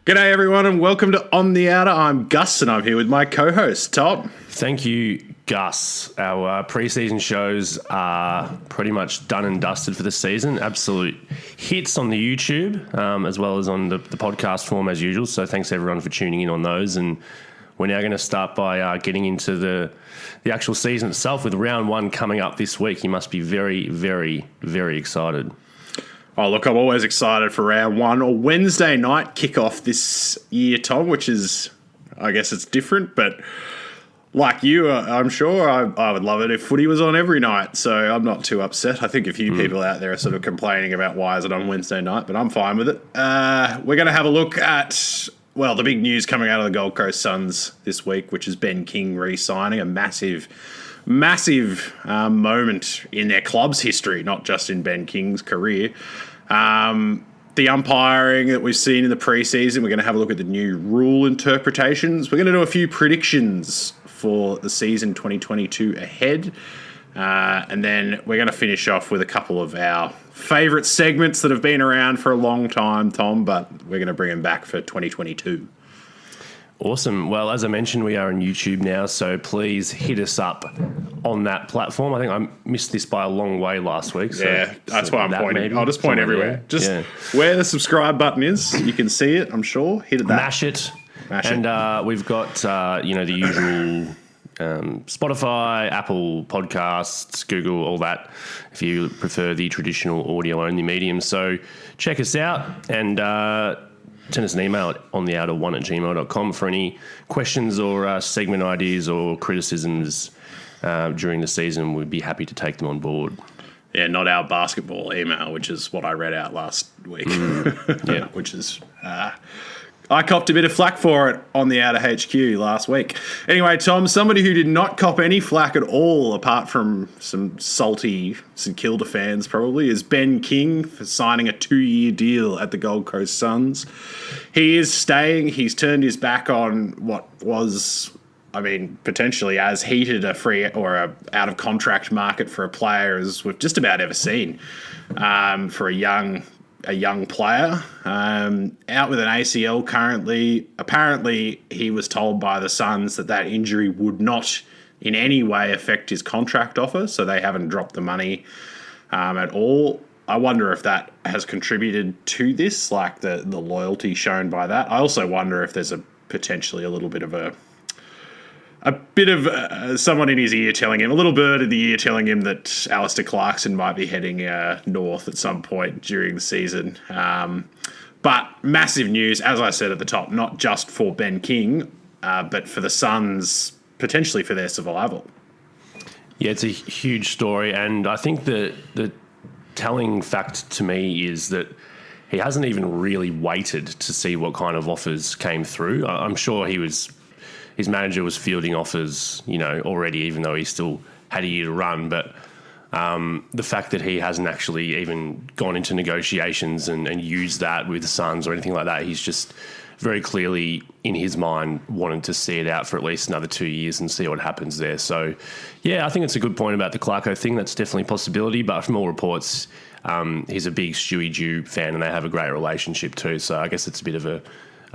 G'day everyone and welcome to On the Outer. I'm Gus and I'm here with my co-host, Tom. Thank you, Gus. Our pre-season shows are pretty much done and dusted for the season. Absolute hits on the YouTube as well as on the podcast form as usual. So thanks everyone for tuning in on those. And we're now going to start by getting into the actual season itself with round one coming up this week. You must be very, very, very excited. Oh, look, I'm always excited for round one or Wednesday night kickoff this year, Tom, which is, I guess it's different, but like you, I'm sure I would love it if footy was on every night, so I'm not too upset. I think a few people out there are sort of complaining about why is it on Wednesday night, but I'm fine with it. We're going to have a look at, well, the big news coming out of the Gold Coast Suns this week, which is Ben King re-signing, a massive moment in their club's history, not just in Ben King's career. The umpiring that we've seen in the preseason, we're going to have a look at the new rule interpretations. We're going to do a few predictions for the season 2022 ahead. And then we're going to finish off with a couple of our favourite segments that have been around for a long time, Tom, but we're going to bring them back for 2022. Awesome. Well, as I mentioned, we are on YouTube now, so please hit us up on that platform. I think I missed this by a long way last week. So yeah, that's why I'm pointing. Maybe. I'll just point everywhere. Just where the subscribe button is, you can see it, I'm sure. Hit it. Mash it. And we've got, the usual Spotify, Apple Podcasts, Google, all that, if you prefer the traditional audio-only medium. So check us out and send us an email at ontheouter1@gmail.com for any questions or segment ideas or criticisms during the season. We'd be happy to take them on board. Yeah, not our basketball email, which is what I read out last week. Yeah, which is... I copped a bit of flack for it on the Outer HQ last week. Anyway, Tom, somebody who did not cop any flack at all, apart from some salty St Kilda fans probably, is Ben King for signing a 2-year deal at the Gold Coast Suns. He is staying. He's turned his back on what was, potentially as heated a free or a out of contract market for a player as we've just about ever seen for a young player, out with an ACL currently. Apparently, he was told by the Suns that injury would not in any way affect his contract offer, so they haven't dropped the money at all. I wonder if that has contributed to this, like the loyalty shown by that. I also wonder if there's potentially a little bit of someone in his ear telling him, a little bird in the ear telling him that Alistair Clarkson might be heading north at some point during the season. But massive news, as I said at the top, not just for Ben King, but for the Suns, potentially for their survival. Yeah, it's a huge story, and I think the telling fact to me is that he hasn't even really waited to see what kind of offers came through. I'm sure his manager was fielding offers, already, even though he still had a year to run. But the fact that he hasn't actually even gone into negotiations and used that with the Suns or anything like that, he's just very clearly, in his mind, wanted to see it out for at least another 2 years and see what happens there. So, yeah, I think it's a good point about the Clarko thing. That's definitely a possibility. But from all reports, he's a big Stewie Jew fan and they have a great relationship too. So I guess it's a bit of a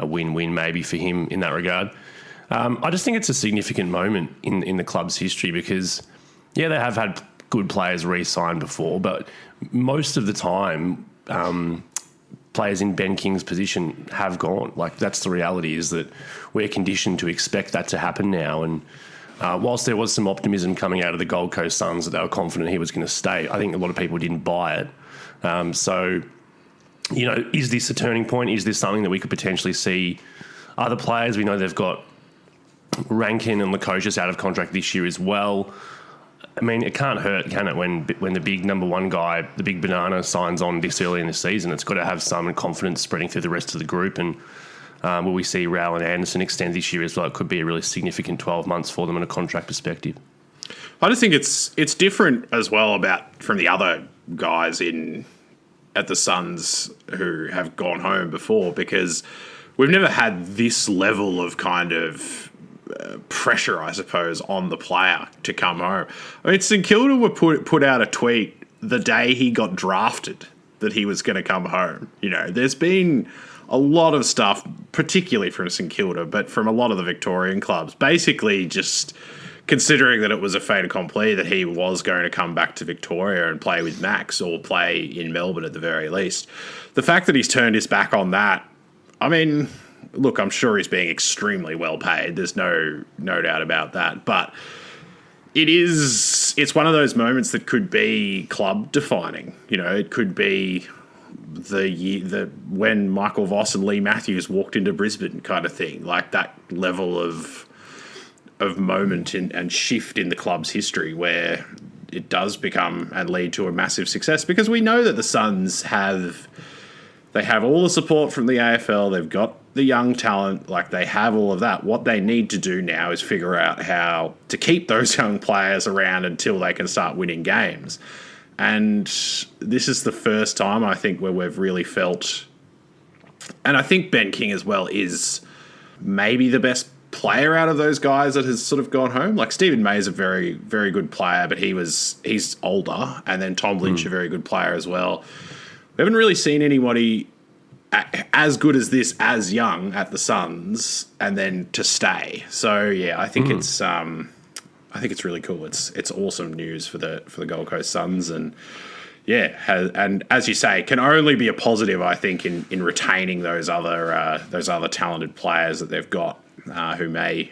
win-win maybe for him in that regard. I just think it's a significant moment in the club's history because, yeah, they have had good players re-signed before, but most of the time, players in Ben King's position have gone. Like, that's the reality, is that we're conditioned to expect that to happen now. And whilst there was some optimism coming out of the Gold Coast Suns that they were confident he was going to stay, I think a lot of people didn't buy it. So, is this a turning point? Is this something that we could potentially see other players? We know they've got Rankin and Lukosius out of contract this year as well. It can't hurt, can it, when the big number one guy, the big banana, signs on this early in the season? It's got to have some confidence spreading through the rest of the group. And will we see Rowell and Anderson extend this year as well? It could be a really significant 12 months for them in a contract perspective. I just think it's different as well from the other guys at the Suns who have gone home before, because we've never had this level of kind of pressure, I suppose, on the player to come home. St Kilda were put out a tweet the day he got drafted that he was going to come home. There's been a lot of stuff, particularly from St Kilda, but from a lot of the Victorian clubs, basically just considering that it was a fait accompli that he was going to come back to Victoria and play with Max or play in Melbourne at the very least. The fact that he's turned his back on that, I mean, look, I'm sure he's being extremely well paid. There's no doubt about that. But it's one of those moments that could be club defining. You know, it could be when Michael Voss and Lee Matthews walked into Brisbane kind of thing, like that level of moment and shift in the club's history where it does become and lead to a massive success, because we know that the Suns have all the support from the AFL. They've got the young talent, like they have all of that. What they need to do now is figure out how to keep those young players around until they can start winning games. And this is the first time, I think, where we've really felt, and I think Ben King as well is maybe the best player out of those guys that has sort of gone home. Like Stephen May is a very, very good player, but he's older. And then Tom Lynch, a very good player as well. We haven't really seen anybody as good as this as young at the Suns and then to stay. So yeah, I think it's really cool. It's awesome news for the Gold Coast Suns, and yeah, and as you say, can only be a positive, I think, in retaining those other talented players that they've got who may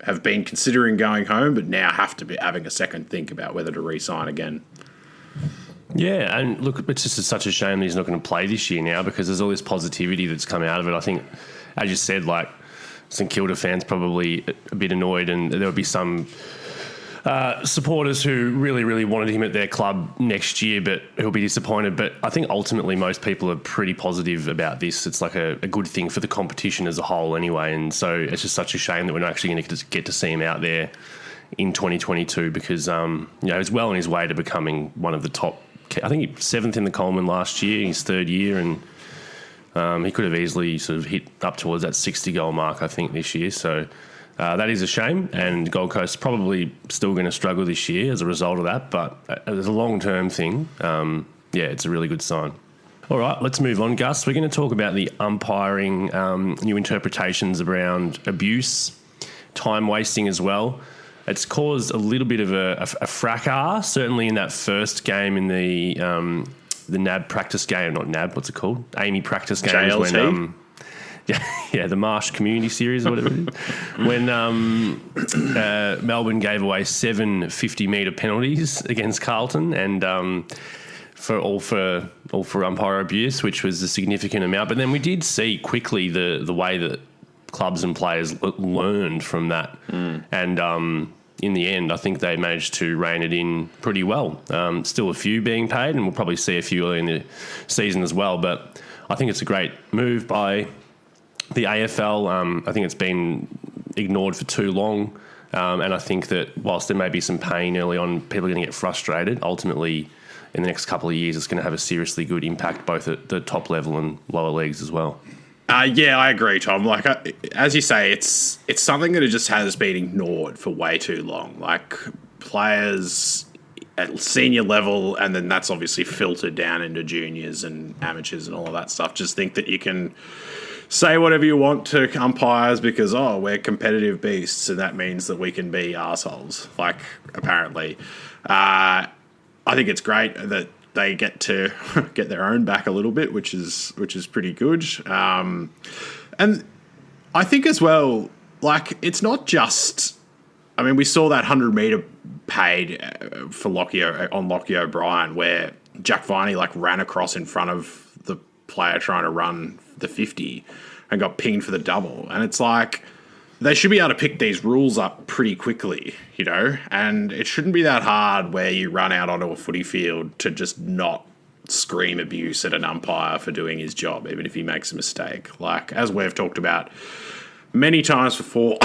have been considering going home, but now have to be having a second think about whether to re-sign again. Yeah, and look, it's just such a shame that he's not going to play this year now, because there's all this positivity that's come out of it. I think, as you said, like St Kilda fans probably a bit annoyed, and there would be some supporters who really, really wanted him at their club next year, but who'll be disappointed. But I think ultimately most people are pretty positive about this. It's like a good thing for the competition as a whole anyway, and so it's just such a shame that we're not actually going to get to see him out there in 2022, because he's well on his way to becoming one of the top. I think he was 7th in the Coleman last year, his third year, and he could have easily sort of hit up towards that 60-goal mark, I think, this year. So that is a shame, and Gold Coast is probably still going to struggle this year as a result of that. But as a long-term thing, it's a really good sign. All right, let's move on, Gus. We're going to talk about the umpiring, new interpretations around abuse, time wasting as well. It's caused a little bit of a fracas, certainly in that first game in the NAB practice game. Not NAB, what's it called? Amy practice games. JLT? When the Marsh Community Series or whatever it is. When Melbourne gave away 7 50-metre penalties against Carlton, and for umpire abuse, which was a significant amount. But then we did see quickly the way that clubs and players learned from that. And in the end, I think they managed to rein it in pretty well. Still a few being paid, and we'll probably see a few early in the season as well. But I think it's a great move by the AFL. I think it's been ignored for too long. And I think that whilst there may be some pain early on, people are going to get frustrated. Ultimately, in the next couple of years, it's going to have a seriously good impact both at the top level and lower leagues as well. Yeah, I agree, Tom. Like, as you say, it's something that just has been ignored for way too long. Like, players at senior level, and then that's obviously filtered down into juniors and amateurs and all of that stuff, just think that you can say whatever you want to umpires because, we're competitive beasts, and that means that we can be arseholes, like, apparently. I think it's great that they get to get their own back a little bit, which is pretty good. And I think as well, like, it's not just, I mean, we saw that 100-metre paid for Lockie O'Brien, where Jack Viney ran across in front of the player trying to run the 50 and got pinged for the double. And it's like, they should be able to pick these rules up pretty quickly, and it shouldn't be that hard where you run out onto a footy field to just not scream abuse at an umpire for doing his job, even if he makes a mistake. Like, as we've talked about many times before,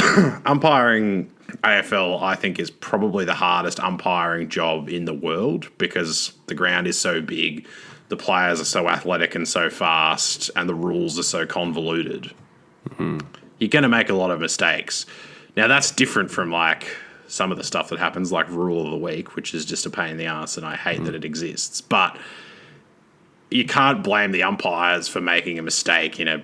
umpiring AFL, I think, is probably the hardest umpiring job in the world because the ground is so big, the players are so athletic and so fast, and the rules are so convoluted. Mm-hmm. You're going to make a lot of mistakes. Now, that's different from, some of the stuff that happens, like Rule of the Week, which is just a pain in the ass, and I hate that it exists. But you can't blame the umpires for making a mistake in a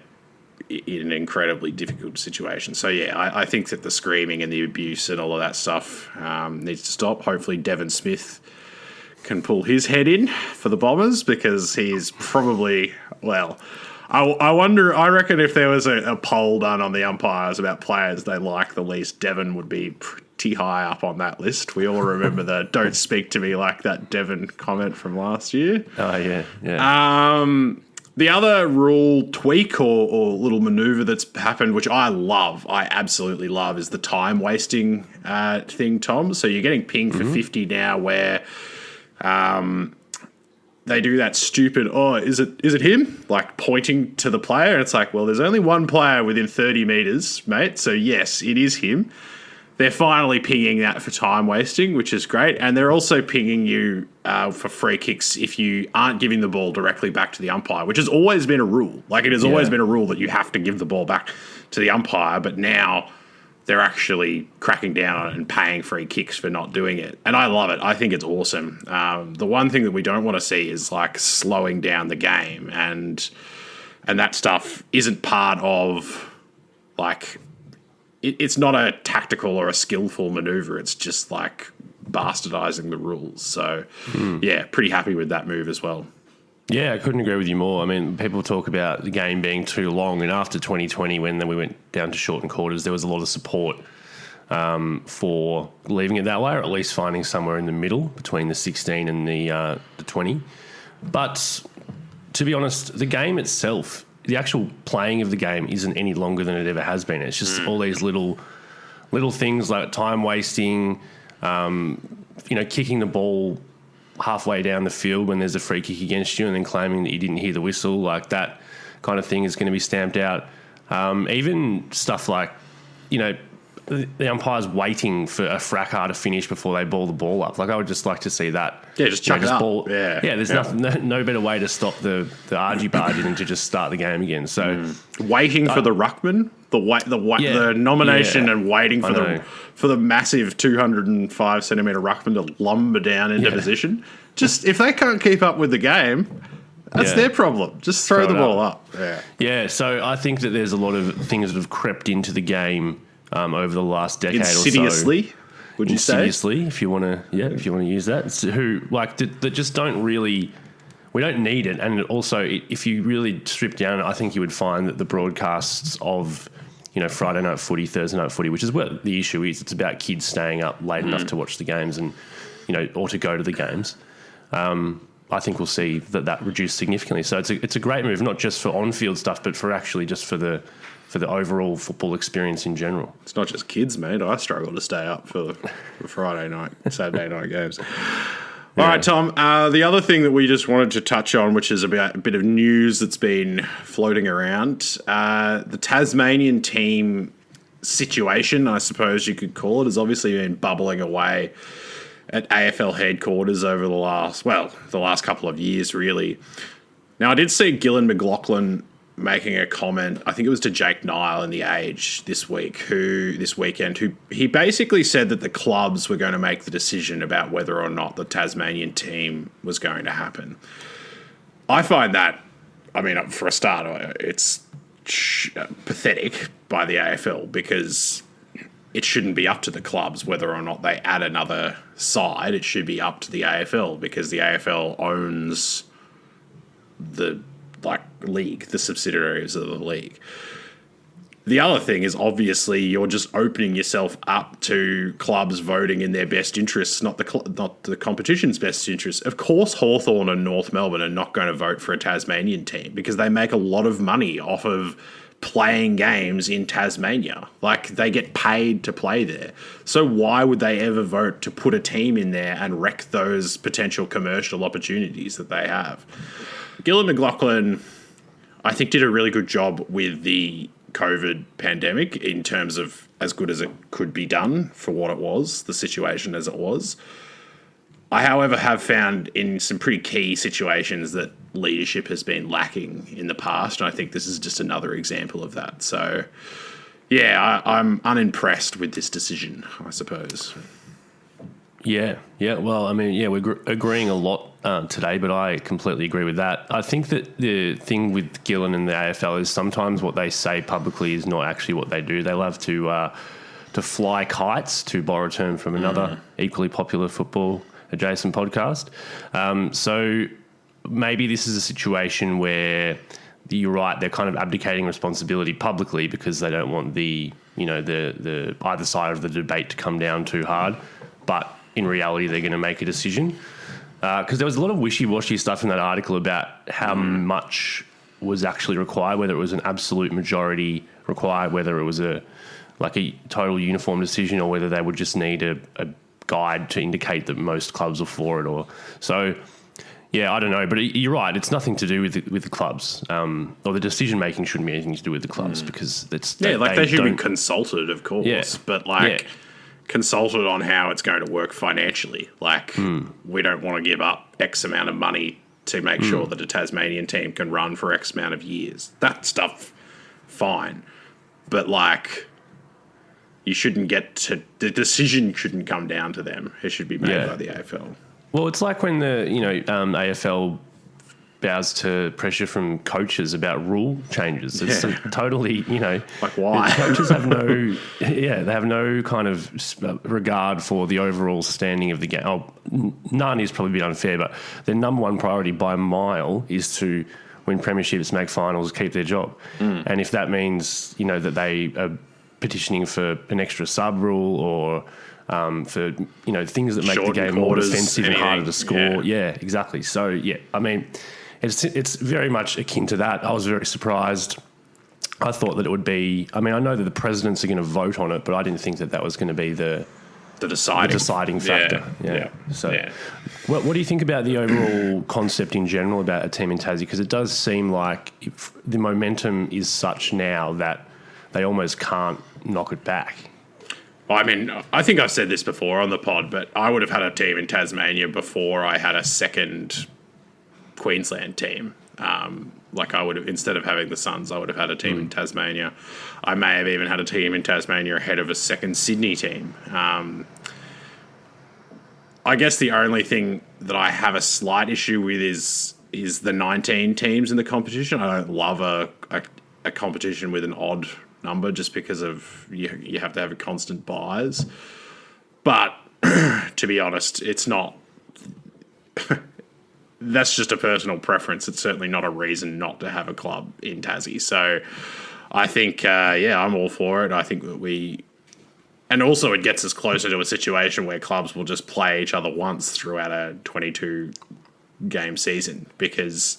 in an incredibly difficult situation. So, yeah, I think that the screaming and the abuse and all of that stuff needs to stop. Hopefully Devon Smith can pull his head in for the Bombers, because he's probably, well, I wonder, I reckon if there was a poll done on the umpires about players they like the least, Devon would be pretty high up on that list. We all remember the "don't speak to me like that" Devon comment from last year. Oh, yeah. The other rule tweak or little manoeuvre that's happened, which I absolutely love, is the time wasting thing, Tom. So you're getting pinged for 50 now, where they do that stupid, is it him? Like pointing to the player. And it's like, well, there's only one player within 30 metres, mate. So yes, it is him. They're finally pinging that for time wasting, which is great. And they're also pinging you for free kicks if you aren't giving the ball directly back to the umpire, which has always been a rule. Like, it has always been a rule that you have to give the ball back to the umpire. But now they're actually cracking down on it and paying free kicks for not doing it. And I love it. I think it's awesome. The one thing that we don't want to see is like slowing down the game. And that stuff isn't part of like... It's not a tactical or a skillful maneuver. It's just like bastardizing the rules. So, yeah, pretty happy with that move as well. Yeah, I couldn't agree with you more. I mean, people talk about the game being too long, and after 2020, when we went down to shortened quarters, there was a lot of support for leaving it that way, or at least finding somewhere in the middle between the 16 and the 20. But to be honest, the game itself, the actual playing of the game isn't any longer than it ever has been. It's just all these little things like time wasting, kicking the ball halfway down the field when there's a free kick against you and then claiming that you didn't hear the whistle. Like, that kind of thing is going to be stamped out. Even stuff like, the umpire's waiting for a fracker to finish before they ball the ball up. Like, I would just like to see that. Yeah, just chuck it up. There's nothing, no better way to stop the argy-bargy than to just start the game again. So waiting for the ruckman, the nomination and waiting for the massive 205 centimetre ruckman to lumber down into position. Just, if they can't keep up with the game, that's their problem. Just throw the ball up. Yeah, so I think that there's a lot of things that have crept into the game over the last decade or so. Insidiously, would you say? Insidiously, if you want to use that. It's that just don't really, we don't need it. And also, if you really strip down, I think you would find that the broadcasts of, Friday night footy, Thursday night footy, which is what the issue is. It's about kids staying up late enough to watch the games and, or to go to the games. I think we'll see that reduced significantly. So it's a great move, not just for on-field stuff, but for actually just for the overall football experience in general. It's not just kids, mate. I struggle to stay up for Friday night, Saturday night games. All right, Tom. The other thing that we just wanted to touch on, which is about a bit of news that's been floating around, the Tasmanian team situation, I suppose you could call it, has obviously been bubbling away at AFL headquarters over the last couple of years, really. Now, I did see Gillan McLaughlin making a comment, I think it was to Jake Nile in The Age this weekend, who he basically said that the clubs were going to make the decision about whether or not the Tasmanian team was going to happen. I find that, for a start, it's pathetic by the AFL, because it shouldn't be up to the clubs whether or not they add another side. It should be up to the AFL, because the AFL owns the league, the subsidiaries of the league. The other thing is, obviously, you're just opening yourself up to clubs voting in their best interests, not the competition's best interests. Of course, Hawthorn and North Melbourne are not going to vote for a Tasmanian team, because they make a lot of money off of playing games in Tasmania. Like, they get paid to play there. So why would they ever vote to put a team in there and wreck those potential commercial opportunities that they have? Gillan McLaughlin, I think, did a really good job with the COVID pandemic in terms of as good as it could be done for what it was, the situation as it was. I, however, have found in some pretty key situations that leadership has been lacking in the past, and I think this is just another example of that. So, yeah, I'm unimpressed with this decision, I suppose. Yeah. Well, we're agreeing a lot today, but I completely agree with that. I think that the thing with Gillen and the AFL is sometimes what they say publicly is not actually what they do. They love to fly kites, to borrow a term from another equally popular football adjacent podcast. So maybe this is a situation where you're right, they're kind of abdicating responsibility publicly because they don't want the either side of the debate to come down too hard. But in reality, they're going to make a decision. Because there was a lot of wishy-washy stuff in that article about how much was actually required, whether it was an absolute majority required, whether it was a total uniform decision, or whether they would just need a guide to indicate that most clubs are for it. Or so, yeah, I don't know. But you're right. It's nothing to do with the clubs, or the decision making shouldn't be anything to do with the clubs because it's they should be consulted, of course, but consulted on how it's going to work financially. We don't want to give up X amount of money to make sure that a Tasmanian team can run for X amount of years. That stuff, fine. But you shouldn't get to the decision shouldn't come down to them. It should be made by the AFL. Well, it's like when the AFL bows to pressure from coaches about rule changes. It's totally, why? Coaches have they have no kind of regard for the overall standing of the game. Oh, none is probably a bit unfair, but their number one priority by a mile is to win premierships, make finals, keep their job. And if that means, that they are petitioning for an extra sub rule or for things that make the game more defensive and harder to score. Yeah, exactly. So I mean, it's very much akin to that. I was very surprised. I thought that it would be. I mean, I know that the presidents are going to vote on it, but I didn't think that was going to be the deciding factor. So, what do you think about the overall concept in general about a team in Tassie? Because it does seem like the momentum is such now that they almost can't knock it back. I mean, I think I've said this before on the pod, but I would have had a team in Tasmania before I had a second Queensland team. I would have, instead of having the Suns, I would have had a team in Tasmania. I may have even had a team in Tasmania ahead of a second Sydney team. I guess the only thing that I have a slight issue with is the 19 teams in the competition. I don't love a competition with an odd number just because of you have to have a constant bias. But to be honest, it's not. That's just a personal preference. It's certainly not a reason not to have a club in Tassie. So I think, I'm all for it. I think that and also it gets us closer to a situation where clubs will just play each other once throughout a 22-game season, because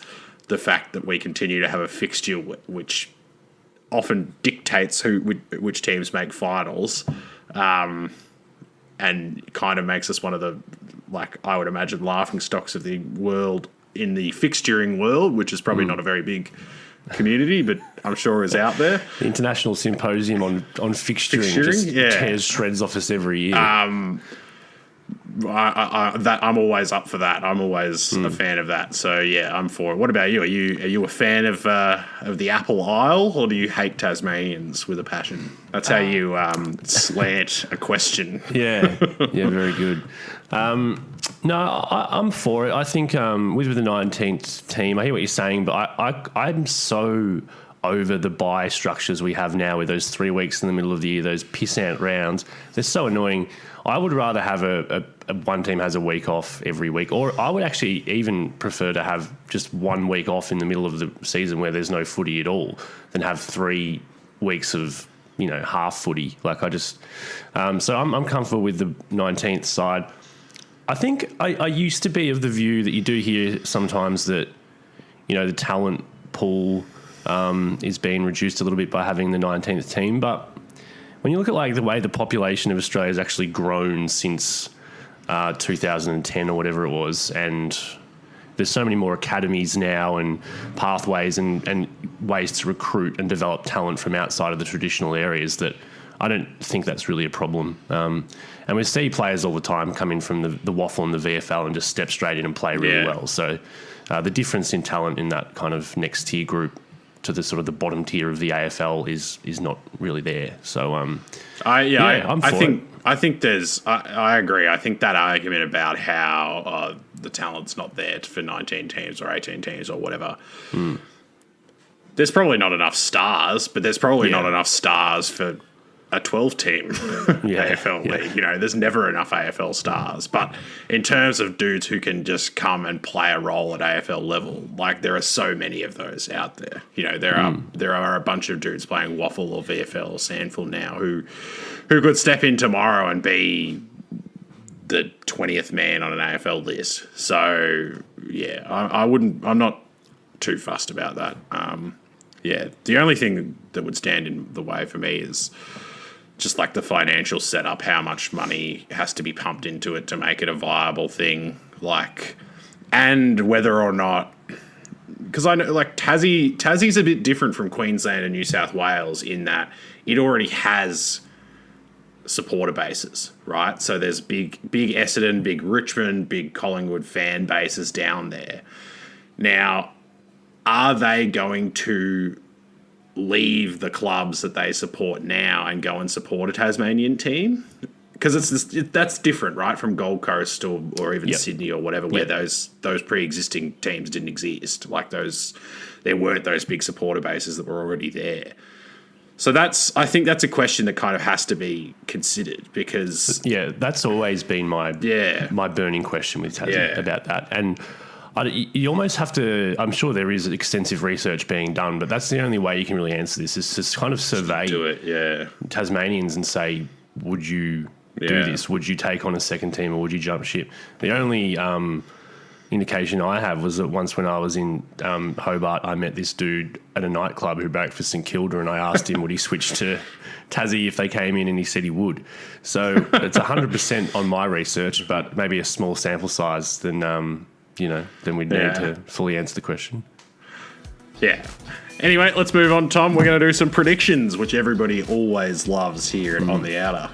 the fact that we continue to have a fixture which often dictates which teams make finals, and kind of makes us one of the, I would imagine, laughing stocks of the world in the fixturing world, which is probably not a very big community, but I'm sure is out there. The International Symposium on fixturing just tears shreds off us every year. I'm always up for that. I'm always a fan of that. So I'm for it. What about you? Are you a fan of the Apple Isle, or do you hate Tasmanians with a passion? That's how you slant a question. Yeah, very good. No, I'm for it. I think with the 19th team, I hear what you're saying, but I'm so over the bye structures we have now with those 3 weeks in the middle of the year, those pissant rounds. They're so annoying. I would rather have a one team has a week off every week, or I would actually even prefer to have just 1 week off in the middle of the season where there's no footy at all than have 3 weeks of half footy. So I'm comfortable with the 19th side. I think I used to be of the view that you do hear sometimes that the talent pool is being reduced a little bit by having the 19th team, but when you look at the way the population of Australia has actually grown since 2010 or whatever it was, and there's so many more academies now and pathways and ways to recruit and develop talent from outside of the traditional areas, that I don't think that's really a problem. And we see players all the time come in from the waffle and the VFL and just step straight in and play really well. So the difference in talent in that kind of next tier group to the sort of the bottom tier of the AFL is not really there. So I think there's I agree. I think that argument about how the talent's not there for 19 teams or 18 teams or whatever. There's probably not enough stars, but there's probably not enough stars for a 12-team AFL league. You know, there's never enough AFL stars. But in terms of dudes who can just come and play a role at AFL level, like there are so many of those out there. You know, there are a bunch of dudes playing Waffle or VFL or Sandful now who could step in tomorrow and be the 20th man on an AFL list. So yeah, I'm not too fussed about that. The only thing that would stand in the way for me is just like the financial setup, how much money has to be pumped into it to make it a viable thing, like, and whether or not, because I know like Tassie's a bit different from Queensland and New South Wales in that it already has supporter bases, right? So there's big Essendon, big Richmond, big Collingwood fan bases down there. Now, are they going to leave the clubs that they support now and go and support a Tasmanian team? Because that's different, right, from Gold Coast or even Sydney or whatever, where those pre-existing teams didn't exist. Like there weren't those big supporter bases that were already there. So I think that's a question that kind of has to be considered because that's always been my burning question with Tassie about that. And you almost have to, I'm sure there is extensive research being done, but that's the only way you can really answer this is to kind of survey Tasmanians and say, would you do this? Would you take on a second team or would you jump ship? The only indication I have was that once when I was in Hobart, I met this dude at a nightclub who backed for St Kilda and I asked him would he switch to Tassie if they came in and he said he would. So it's 100% on my research, but maybe a small sample size then we'd need to fully answer the question. Yeah. Anyway, let's move on, Tom. We're going to do some predictions, which everybody always loves here on the Outer.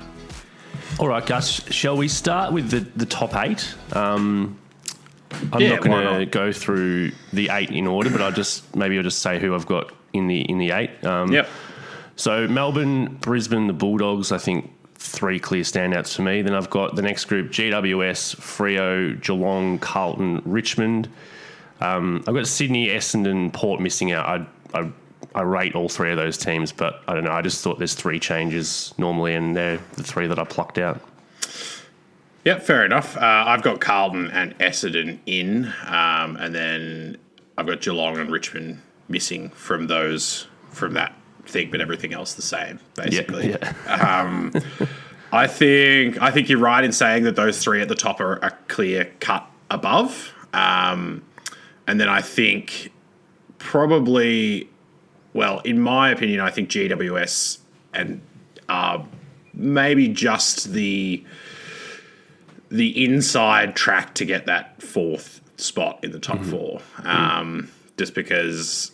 All right, Gus, shall we start with the top 8? I'm not going to go through the 8 in order, but I'll just say who I've got in the 8. So Melbourne, Brisbane, the Bulldogs, I think 3 clear standouts for me. Then I've got the next group, GWS, Freo, Geelong, Carlton, Richmond. I've got Sydney, Essendon, Port missing out. I rate all 3 of those teams, but I don't know. I just thought there's 3 changes normally, and they're the 3 that I plucked out. Yep, fair enough. I've got Carlton and Essendon in, and then I've got Geelong and Richmond missing from that thing, but everything else the same, basically. I think you're right in saying that those 3 at the top are a clear cut above. And then I think probably, well, in my opinion, I think GWS and maybe just the inside track to get that 4th spot in the top 4. Just because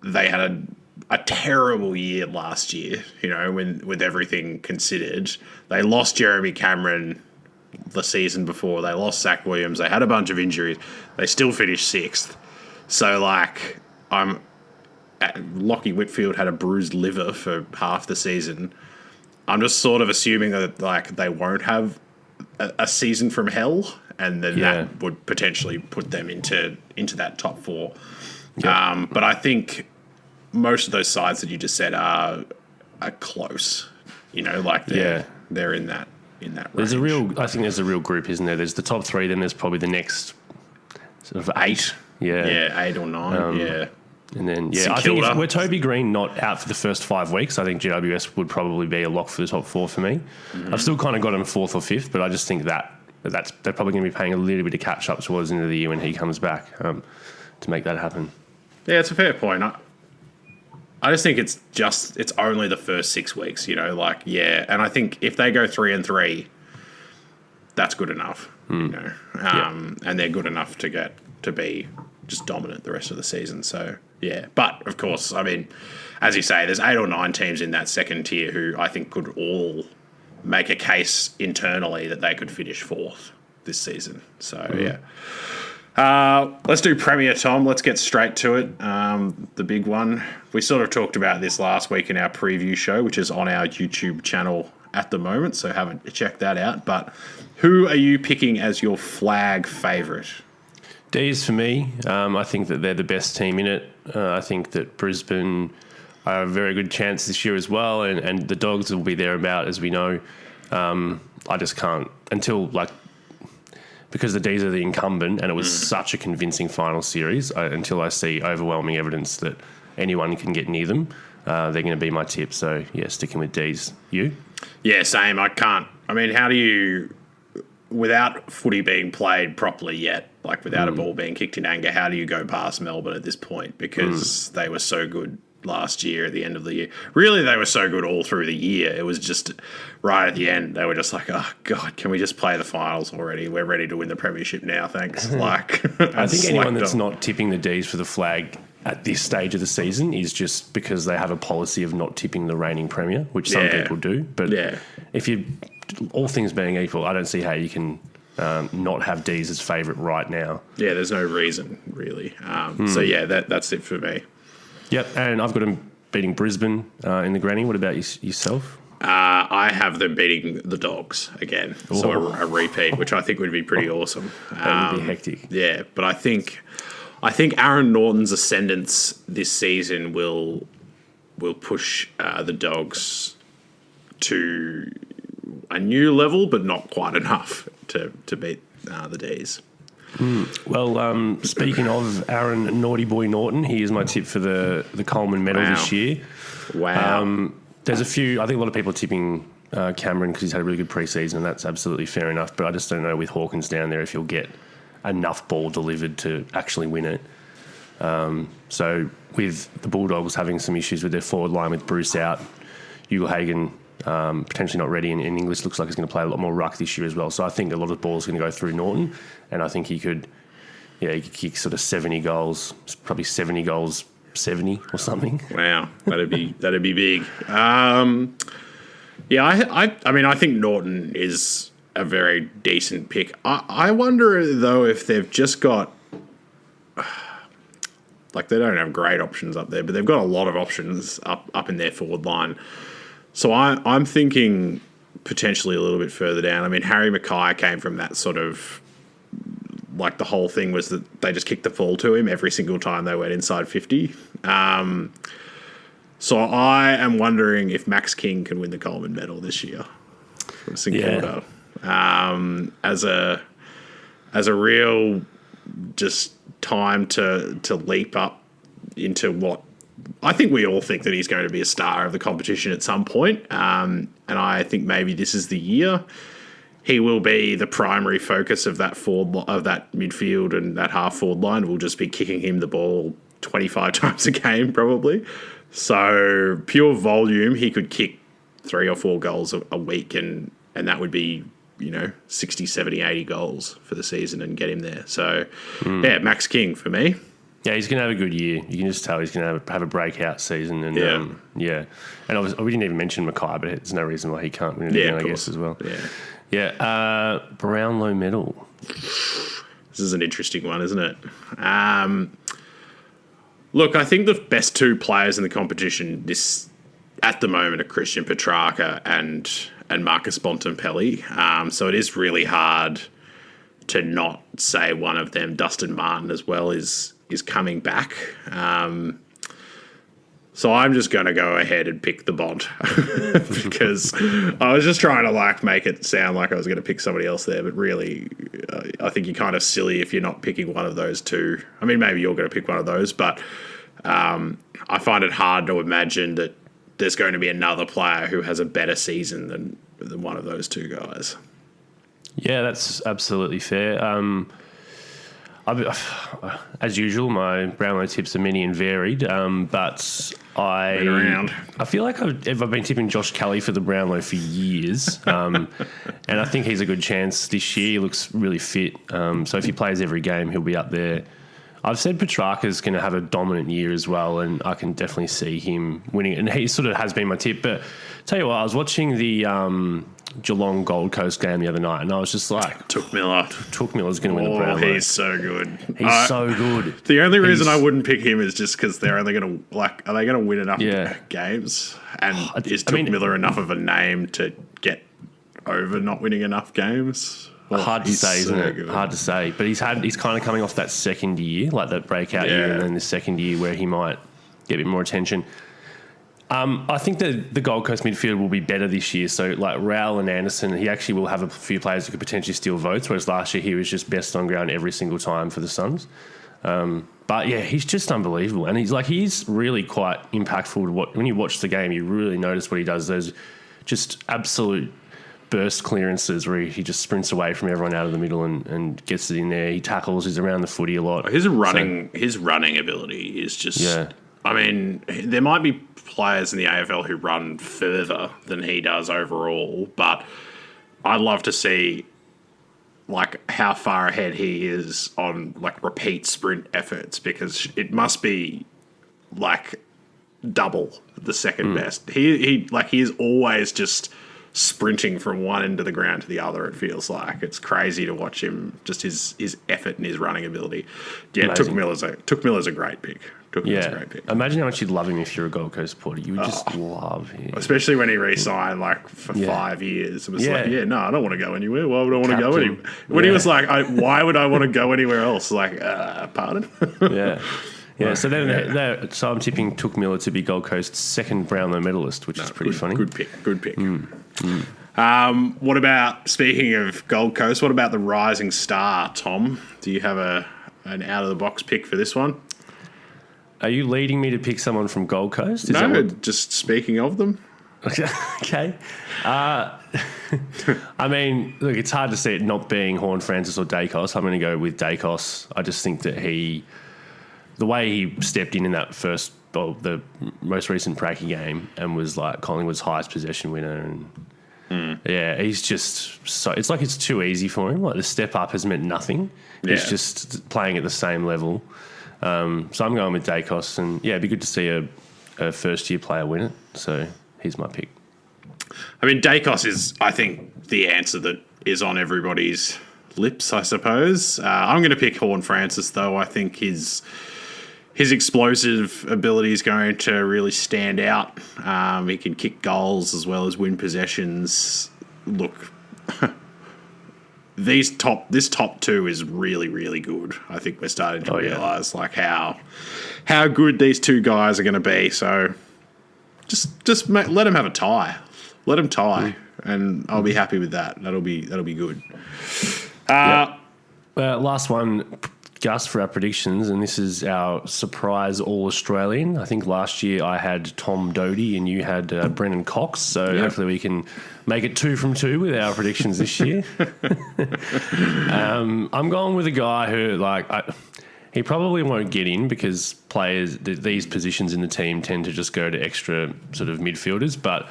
they had a terrible year last year, with everything considered. They lost Jeremy Cameron the season before. They lost Zach Williams. They had a bunch of injuries. They still finished 6th. So, Lockie Whitfield had a bruised liver for half the season. I'm just sort of assuming that, they won't have a season from hell, and then that would potentially put them into that top 4. Yep. But I think most of those sides that you just said are close. They're in that range. I think there's a real group, isn't there? There's the top 3, then there's probably the next sort of 8. Yeah, 8 or 9. And then I think if we're Toby Green not out for the first 5 weeks, I think GWS would probably be a lock for the top 4 for me. I've still kind of got him 4th or 5th, but I just think they're probably going to be paying a little bit of catch up towards the end of the year when he comes back to make that happen. Yeah, it's a fair point. I just think it's only the first 6 weeks, and I think if they go 3-3, that's good enough, and they're good enough to be just dominant the rest of the season. So yeah, but of course, I mean, as you say, there's 8 or 9 teams in that second tier who I think could all make a case internally that they could finish 4th this season. So yeah. Let's do Premier, Tom. Let's get straight to it. The big one. We sort of talked about this last week in our preview show, which is on our YouTube channel at the moment, so haven't checked that out. But who are you picking as your flag favourite? D's for me. I think that they're the best team in it. I think that Brisbane are a very good chance this year as well, and the Dogs will be thereabout, as we know. I just can't until because the D's are the incumbent, and it was such a convincing final series. Until I see overwhelming evidence that anyone can get near them, they're going to be my tip. So yeah, sticking with D's. You? Yeah, same. I can't. I mean, how do you, without footy being played properly yet, like without a ball being kicked in anger, how do you go past Melbourne at this point? Because they were so good last year at the end of the year. Really, they were so good all through the year. It was just right at the end, they were just like, oh, God, can we just play the finals already? We're ready to win the premiership now, thanks. I think anyone that's not tipping the D's for the flag at this stage of the season is just because they have a policy of not tipping the reigning premier, which some people do. But if you, all things being equal, I don't see how you can not have D's as favourite right now. Yeah, there's no reason, really. So, yeah, that's it for me. Yep, and I've got them beating Brisbane in the granny. What about yourself? I have them beating the Dogs again. So a repeat, which I think would be pretty awesome. That would be hectic. Yeah, but I think Aaron Norton's ascendance this season will push the Dogs to a new level, but not quite enough to beat the D's. Well, speaking of Aaron Naughty Boy Norton, he is my tip for the Coleman Medal this year. Wow. There's a few, I think a lot of people are tipping Cameron because he's had a really good preseason, and that's absolutely fair enough. But I just don't know with Hawkins down there if he'll get enough ball delivered to actually win it. So with the Bulldogs having some issues with their forward line with Bruce out, Ugle-Hagan potentially not ready, and English looks like he's going to play a lot more ruck this year as well. So I think a lot of the ball is going to go through Norton, and I think he could kick sort of 70 goals, probably 70 goals, 70 or something. Wow, that'd be big. I mean, I think Norton is a very decent pick. I wonder though if they've just got they don't have great options up there, but they've got a lot of options up in their forward line. So I'm thinking potentially a little bit further down. I mean, Harry Mackay came from that sort of, the whole thing was that they just kicked the ball to him every single time they went inside 50. So I am wondering if Max King can win the Coleman Medal this year from St Kilda. As a real just time to leap up into what I think we all think that he's going to be a star of the competition at some point. And I think maybe this is the year. He will be the primary focus of that midfield, and that half forward line will just be kicking him the ball 25 times a game probably. So pure volume, he could kick 3 or 4 goals a week, and that would be 60, 70, 80 goals for the season and get him there. So Max King for me. Yeah, he's going to have a good year. You can just tell he's going to have a breakout season. And And we didn't even mention Mackay, but there's no reason why he can't win it again, I guess, as well. Yeah. Brownlow Medal. This is an interesting one, isn't it? Look, I think the best 2 players in the competition at the moment are Christian Petrarca and Marcus Bontempelli. So it is really hard to not say one of them. Dustin Martin as well is coming back. So I'm just going to go ahead and pick the Bont because I was just trying to make it sound like I was going to pick somebody else there, but really I think you're kind of silly if you're not picking one of those 2. I mean, maybe you're going to pick one of those, but I find it hard to imagine that there's going to be another player who has a better season than one of those 2 guys. Yeah, that's absolutely fair. As usual, my Brownlow tips are many and varied, but I feel like I've been tipping Josh Kelly for the Brownlow for years, and I think he's a good chance this year. He looks really fit, so if he plays every game, he'll be up there. I've said Petrarca's going to have a dominant year as well, and I can definitely see him winning it, and he sort of has been my tip. But tell you what, I was watching the Geelong Gold Coast game the other night, and I was just like, Took Miller's going to win the Brownlow. He's so good. He's so good. The only reason I wouldn't pick him is just because they're only going to are they going to win enough games? And is Took Miller enough of a name to get over not winning enough games? Hard to say, isn't it? Hard to say. But he's kind of coming off that second year, like that breakout year, and then the second year where he might get a bit more attention. I think that the Gold Coast midfield will be better this year. So, like Rowell and Anderson, he actually will have a few players who could potentially steal votes, whereas last year he was just best on ground every single time for the Suns. But, yeah, he's just unbelievable. And he's really quite impactful. When you watch the game, you really notice what he does. There's just absolute burst clearances where he just sprints away from everyone out of the middle and gets it in there. He tackles. He's around the footy a lot. His running ability is just... Yeah. I mean, there might be players in the AFL who run further than he does overall, but I'd love to see like how far ahead he is on like repeat sprint efforts, because it must be like double the second best. He is always just sprinting from one end of the ground to the other. It feels like it's crazy to watch him. Just his effort and his running ability. Yeah, Took Miller's a great pick. Imagine how much you'd love him if you're a Gold Coast supporter. You would just love him. Especially when he re-signed for 5 years. It was I don't want to go anywhere. Why would I want to go anywhere? When he was like, why would I want to go anywhere else? Like, pardon? Yeah, so so I'm tipping Took Miller to be Gold Coast's second Brownlow medalist, which is pretty funny. Good pick. What about, speaking of Gold Coast, what about the rising star, Tom? Do you have an out-of-the-box pick for this one? Are you leading me to pick someone from Gold Coast? Just speaking of them. Okay. I mean, look, it's hard to see it not being Horn Francis or Dacos. I'm going to go with Dacos. I just think that the way he stepped in that the most recent Pracky game and was like Collingwood's highest possession winner, and he's just so, it's like it's too easy for him. Like the step up has meant nothing. He's just playing at the same level. So I'm going with Dacos, and it'd be good to see a first year player win it. So he's my pick. I mean, Dacos is, I think, the answer that is on everybody's lips, I suppose. I'm going to pick Horn Francis, though. I think his explosive ability is going to really stand out. He can kick goals as well as win possessions. Look, this top two is really, really good. I think we're starting to realise like how good these two guys are going to be. So just let them have a tie. Let them tie, and I'll be happy with that. That'll be good. Last one, Gus, for our predictions, and this is our surprise All-Australian. I think last year I had Tom Doty and you had Brennan Cox, so hopefully we can make it 2 from 2 with our predictions this year. I'm going with a guy who, he probably won't get in because players, these positions in the team tend to just go to extra sort of midfielders, but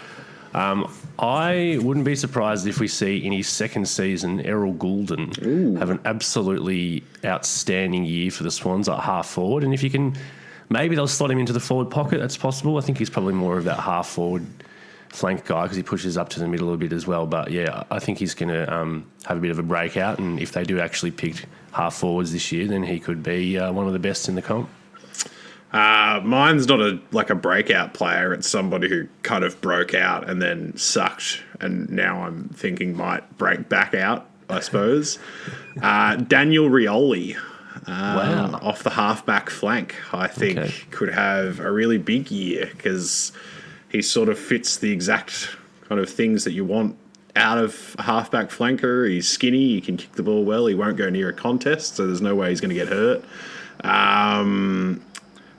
I wouldn't be surprised if we see in his second season Errol Goulden have an absolutely outstanding year for the Swans at half forward. And if you can, maybe they'll slot him into the forward pocket. That's possible. I think he's probably more of that half forward flank guy because he pushes up to the middle a bit as well. But yeah, I think he's going to have a bit of a breakout. And if they do actually pick half forwards this year, then he could be one of the best in the comp. Mine's not a breakout player. It's somebody who kind of broke out and then sucked, and now I'm thinking might break back out, I suppose. Daniel Rioli, off the halfback flank, I think could have a really big year because he sort of fits the exact kind of things that you want out of a halfback flanker. He's skinny, he can kick the ball well, he won't go near a contest, so there's no way he's going to get hurt.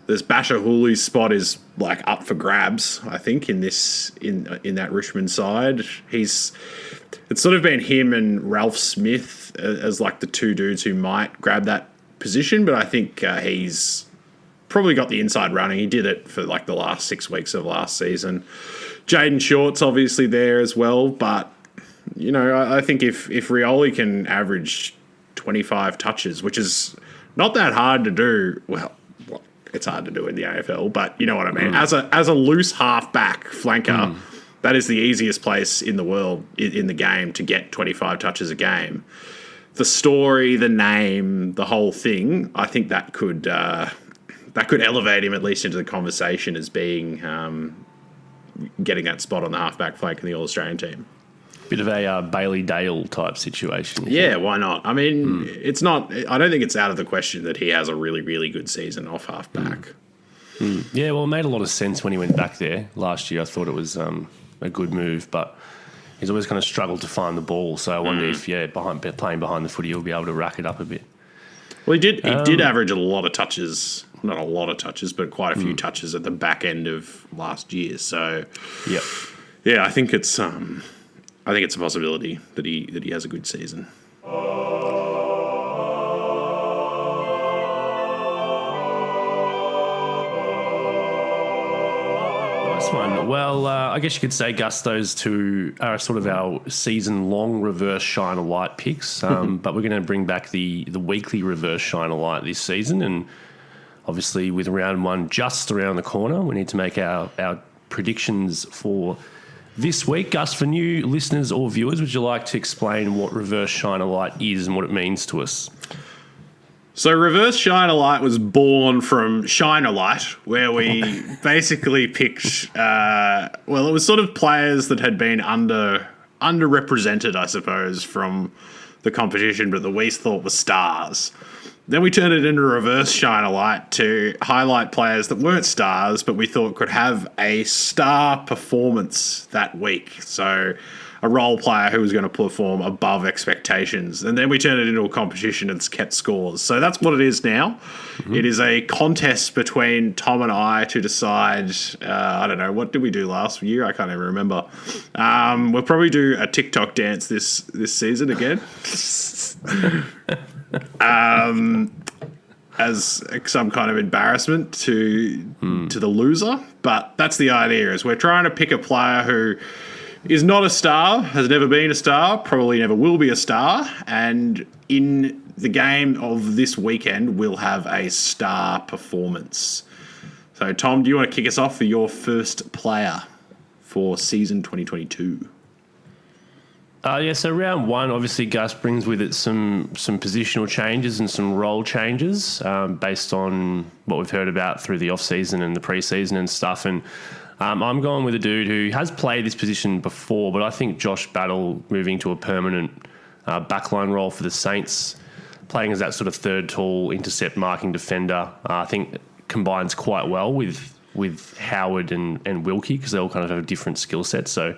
This Basher Hooley's spot is up for grabs, I think, in that Richmond side. It's sort of been him and Ralph Smith as the two dudes who might grab that position, but I think he's probably got the inside running. He did it for the last 6 weeks of last season. Jaden Short's obviously there as well, but I think if Rioli can average 25 touches, which is not that hard to do, it's hard to do in the AFL, but you know what I mean. As a loose half-back flanker, that is the easiest place in the world, in the game, to get 25 touches a game. The story, the name, the whole thing, I think that could elevate him at least into the conversation as being getting that spot on the halfback flank in the All-Australian team. Bit of a Bailey Dale type situation. Yeah, why not? I mean, it's not. I don't think it's out of the question that he has a really, really good season off halfback. Yeah, well, it made a lot of sense when he went back there last year. I thought it was a good move, but he's always kind of struggled to find the ball. So I wonder if, playing behind the footy, he'll be able to rack it up a bit. Well, he did average a lot of touches. Not a lot of touches, but quite a few touches at the back end of last year. So, yeah, I think it's a possibility that he has a good season. Nice one. Well, I guess you could say, Gus, those two are sort of our season-long reverse shine a light picks. But we're going to bring back the weekly reverse shine a light this season, and obviously, with round one just around the corner, we need to make our predictions for this week. Gus, for new listeners or viewers, would you like to explain what reverse shine a light is and what it means to us? So reverse shine a light was born from shine a light, where we basically picked, it was sort of players that had been underrepresented, I suppose, from the competition, but that we thought were stars. Then we turned it into reverse shine a light to highlight players that weren't stars, but we thought could have a star performance that week. So a role player who was going to perform above expectations. And then we turned it into a competition and kept scores. So that's what it is now. Mm-hmm. It is a contest between Tom and I to decide, I don't know, what did we do last year? I can't even remember. We'll probably do a TikTok dance this season again. As some kind of embarrassment to the loser. But that's the idea, is we're trying to pick a player who is not a star, has never been a star, probably never will be a star, and in the game of this weekend will have a star performance. So, Tom, do you want to kick us off for your first player for season 2022? So round one, obviously, Gus brings with it some positional changes and some role changes based on what we've heard about through the off-season and the pre-season and stuff. And I'm going with a dude who has played this position before, but I think Josh Battle moving to a permanent backline role for the Saints, playing as that sort of third tall intercept marking defender, I think combines quite well with Howard and Wilkie, because they all kind of have a different skill set. So,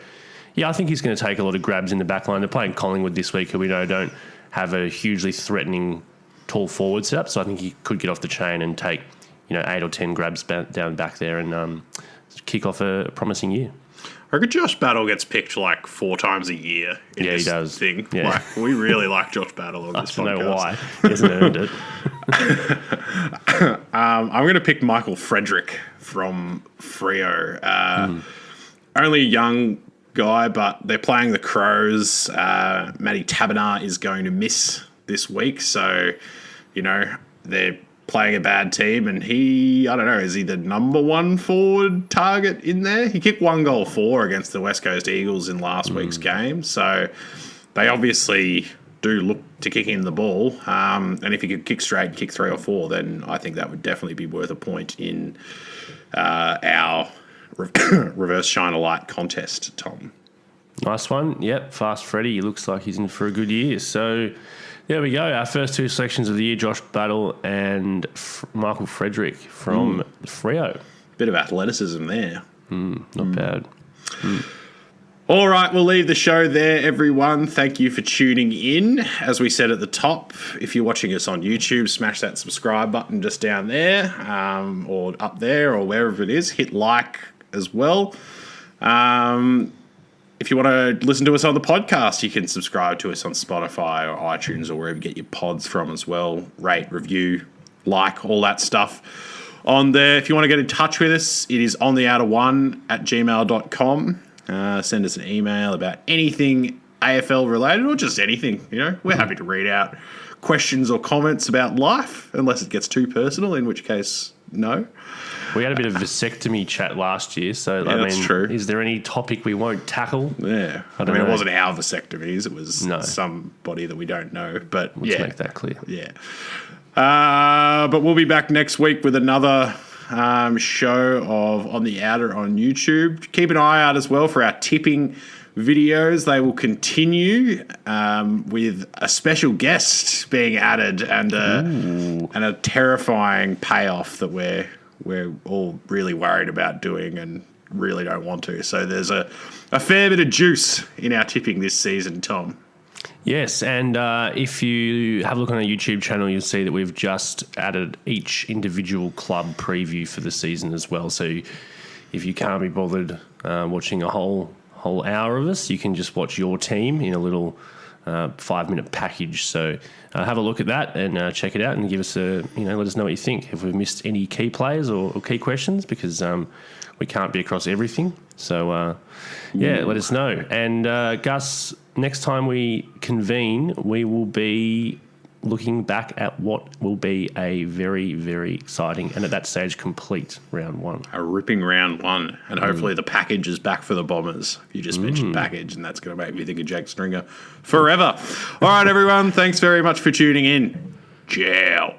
yeah, I think he's going to take a lot of grabs in the backline. They're playing Collingwood this week, who we know don't have a hugely threatening tall forward setup. So I think he could get off the chain and take 8 or 10 grabs down back there and kick off a promising year. I reckon Josh Battle gets picked like 4 times a year in this he does. thing. Yeah. Like, we really like Josh Battle on this podcast. I don't know why. He hasn't earned it. I'm going to pick Michael Frederick from Freo. Only a young guy, but they're playing the Crows. Matty Taberner is going to miss this week, so they're playing a bad team, and he, I don't know, is he the number one forward target in there? He kicked 1 goal 4 against the West Coast Eagles in last week's game, so they obviously do look to kick him the ball, and if he could kick straight, kick 3 or 4, then I think that would definitely be worth a point in our reverse shine a light contest, Tom. Nice one. Yep, Fast Freddy. He looks like he's in for a good year. So there we go. Our first 2 selections of the year, Josh Battle and Michael Frederick from Freo. Bit of athleticism there. Not bad. All right, we'll leave the show there, everyone. Thank you for tuning in. As we said at the top, if you're watching us on YouTube, smash that subscribe button just down there or up there or wherever it is. Hit like as well. If you want to listen to us on the podcast, you can subscribe to us on Spotify or iTunes or wherever you get your pods from as well. Rate, review, like, all that stuff on there. If you want to get in touch with us, it is ontheouter1@gmail.com. Send us an email about anything AFL related or just anything. We're happy to read out questions or comments about life, unless it gets too personal, in which case, no. We had a bit of vasectomy chat last year, so that's true. Is there any topic we won't tackle? Yeah. I mean, it wasn't our vasectomies, it was somebody that we don't know. But Let's make that clear. Yeah. But we'll be back next week with another show of On the Outer on YouTube. Keep an eye out as well for our tipping videos. They will continue with a special guest being added and a terrifying payoff that we're all really worried about doing and really don't want to. So there's a fair bit of juice in our tipping this season, Tom. Yes, and if you have a look on our YouTube channel, you'll see that we've just added each individual club preview for the season as well. So if you can't be bothered watching a whole hour of us, you can just watch your team in a little 5-minute package. So have a look at that and check it out and give us let us know what you think. If we've missed any key players or key questions, because we can't be across everything. So let us know. And Gus, next time we convene, we will be looking back at what will be a very, very exciting and at that stage complete round one. A ripping round one. And hopefully the package is back for the Bombers. You just mentioned package, and that's going to make me think of Jake Stringer forever. All right, everyone. Thanks very much for tuning in. Ciao.